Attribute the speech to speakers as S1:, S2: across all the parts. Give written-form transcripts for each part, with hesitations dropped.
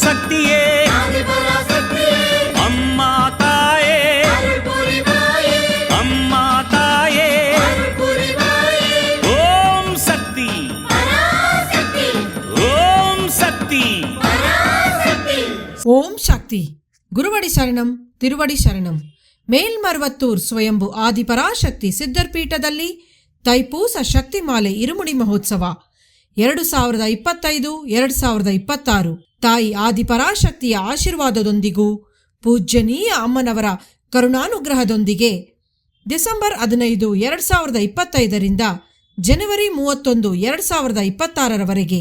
S1: சக்தியே அம்மா தாயே, அம்மா தாயே, ஓம் சக்தி, ஓம் சக்தி,
S2: ஓம் சக்தி. குருவடி சரணಂ, ತಿರುವಡಿ ಶರಣಂ. ಮೇಲ್ಮರ್ವತ್ತೂರ್ ಸ್ವಯಂಭು ಆದಿಪರಾಶಕ್ತಿ ಸಿದ್ಧರ್ಪೀಠದಲ್ಲಿ ತೈಪೂಸ ಶಕ್ತಿಮಾಲೆ ಇರುಮುಡಿ ಮಹೋತ್ಸವ 2025-2026 ತಾಯಿ ಆದಿಪರಾಶಕ್ತಿಯ ಆಶೀರ್ವಾದದೊಂದಿಗೂ ಪೂಜ್ಯನೀಯ ಅಮ್ಮನವರ ಕರುಣಾನುಗ್ರಹದೊಂದಿಗೆ ಡಿಸೆಂಬರ್ 15, 2025 ಜನವರಿ 31, 2026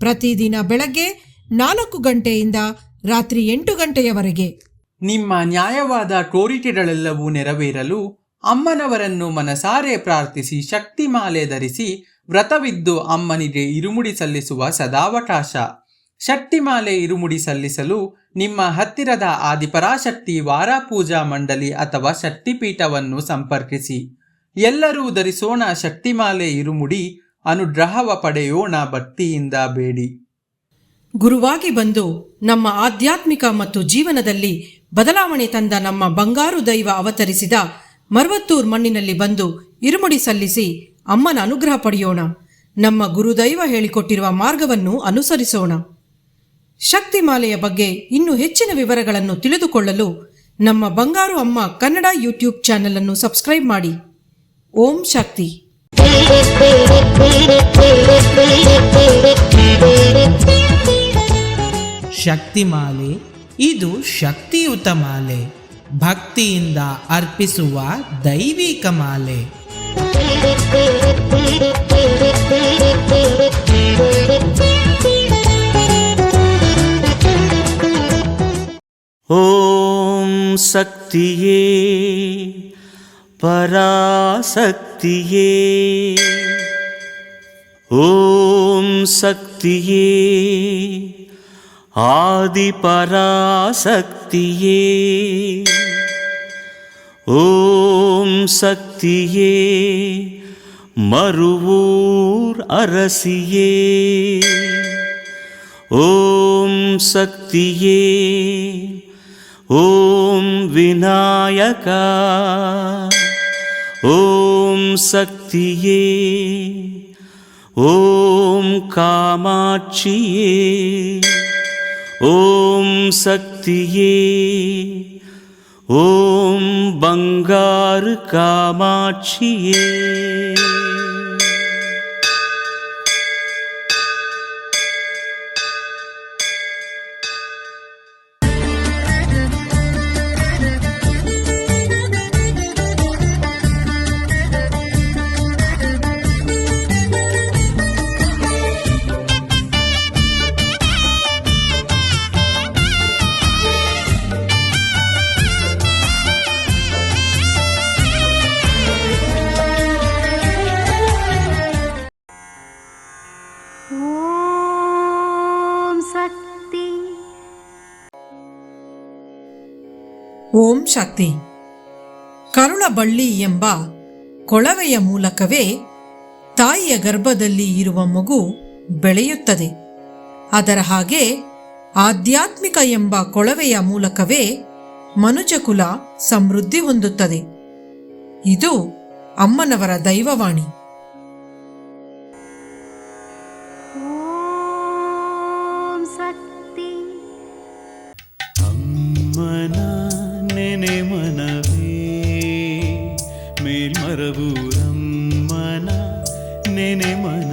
S2: ಪ್ರತಿದಿನ ಬೆಳಗ್ಗೆ 4 ಗಂಟೆಯಿಂದ ರಾತ್ರಿ 8 ಗಂಟೆಯವರೆಗೆ
S3: ನಿಮ್ಮ ನ್ಯಾಯವಾದ ಕೋರಿಕೆಗಳೆಲ್ಲವೂ ನೆರವೇರಲು ಅಮ್ಮನವರನ್ನು ಮನಸಾರೆ ಪ್ರಾರ್ಥಿಸಿ ಶಕ್ತಿಮಾಲೆ ಧರಿಸಿ ವ್ರತವಿದ್ದು ಅಮ್ಮನಿಗೆ ಇರುಮುಡಿ ಸಲ್ಲಿಸುವ ಸದಾವಕಾಶ. ಶಕ್ತಿಮಾಲೆ ಇರುಮುಡಿ ಸಲ್ಲಿಸಲು ನಿಮ್ಮ ಹತ್ತಿರದ ಆದಿಪರಾಶಕ್ತಿ ವಾರಾಪೂಜಾ ಮಂಡಳಿ ಅಥವಾ ಶಕ್ತಿಪೀಠವನ್ನು ಸಂಪರ್ಕಿಸಿ. ಎಲ್ಲರೂ ಧರಿಸೋಣ ಶಕ್ತಿಮಾಲೆ ಇರುಮುಡಿ, ಅನುಗ್ರಹವ ಪಡೆಯೋಣ ಭಕ್ತಿಯಿಂದ ಬೇಡಿ.
S2: ಗುರುವಾಗಿ ಬಂದು ನಮ್ಮ ಆಧ್ಯಾತ್ಮಿಕ ಮತ್ತು ಜೀವನದಲ್ಲಿ ಬದಲಾವಣೆ ತಂದ ನಮ್ಮ ಬಂಗಾರು ದೈವ ಅವತರಿಸಿದ ಮರ್ವತ್ತೂರ್ ಮಣ್ಣಿನಲ್ಲಿ ಬಂದು ಇರುಮುಡಿ ಸಲ್ಲಿಸಿ ಅಮ್ಮನ ಅನುಗ್ರಹ ಪಡೆಯೋಣ. ನಮ್ಮ ಗುರುದೈವ ಹೇಳಿಕೊಟ್ಟಿರುವ ಮಾರ್ಗವನ್ನು ಅನುಸರಿಸೋಣ. ಶಕ್ತಿಮಾಲೆಯ ಬಗ್ಗೆ ಇನ್ನೂ ಹೆಚ್ಚಿನ ವಿವರಗಳನ್ನು ತಿಳಿದುಕೊಳ್ಳಲು ನಮ್ಮ ಬಂಗಾರು ಅಮ್ಮ ಕನ್ನಡ ಯೂಟ್ಯೂಬ್ ಚಾನೆಲ್ ಅನ್ನು ಸಬ್ಸ್ಕ್ರೈಬ್ ಮಾಡಿ. ಓಂ ಶಕ್ತಿ.
S4: ಶಕ್ತಿಮಾಲೆ ಇದು ಶಕ್ತಿಯುತ ಮಾಲೆ, ಭಕ್ತಿಯಿಂದ ಅರ್ಪಿಸುವ ದೈವಿಕ ಮಾಲೆ.
S1: ಓಂ ಶಕ್ತಿಯೇ ಪರಾಶಕ್ತಿಯೇ, ಓಂ ಶಕ್ತಿಯೇ ಆದಿಪರಾಶಕ್ತಿಯೇ, ಓಂ ಶಕ್ತಿಯೇ ಮರುವೂರ್ ಅರಸಿಯೇ, ಓಂ ಶಕ್ತಿಯೇ ಓಂ ವಿನಾಯಕ, ಓಂ ಶಕ್ತಿಯೇ ಓಂ ಕಾಮಾಕ್ಷಿಯೇ, ಓಂ ಶಕ್ತಿಯೇ ಓಂ ಬಂಗಾರು ಕಾಮಾಕ್ಷಿಯೇ.
S2: ಓಂ ಶಕ್ತಿ. ಕರುಳಬಳ್ಳಿ ಎಂಬ ಕೊಳವೆಯ ಮೂಲಕವೇ ತಾಯಿಯ ಗರ್ಭದಲ್ಲಿ ಇರುವ ಮಗು ಬೆಳೆಯುತ್ತದೆ. ಅದರ ಹಾಗೆ ಆಧ್ಯಾತ್ಮಿಕ ಎಂಬ ಕೊಳವೆಯ ಮೂಲಕವೇ ಮನುಜಕುಲ ಸಮೃದ್ಧಿ ಹೊಂದುತ್ತದೆ. ಇದು ಅಮ್ಮನವರ ದೈವವಾಣಿ.
S1: ನೆನೆ ಮನವೇ ಮೇಲ್ಮರವೂರಮ್ಮನ ನೆನೆ ಮನ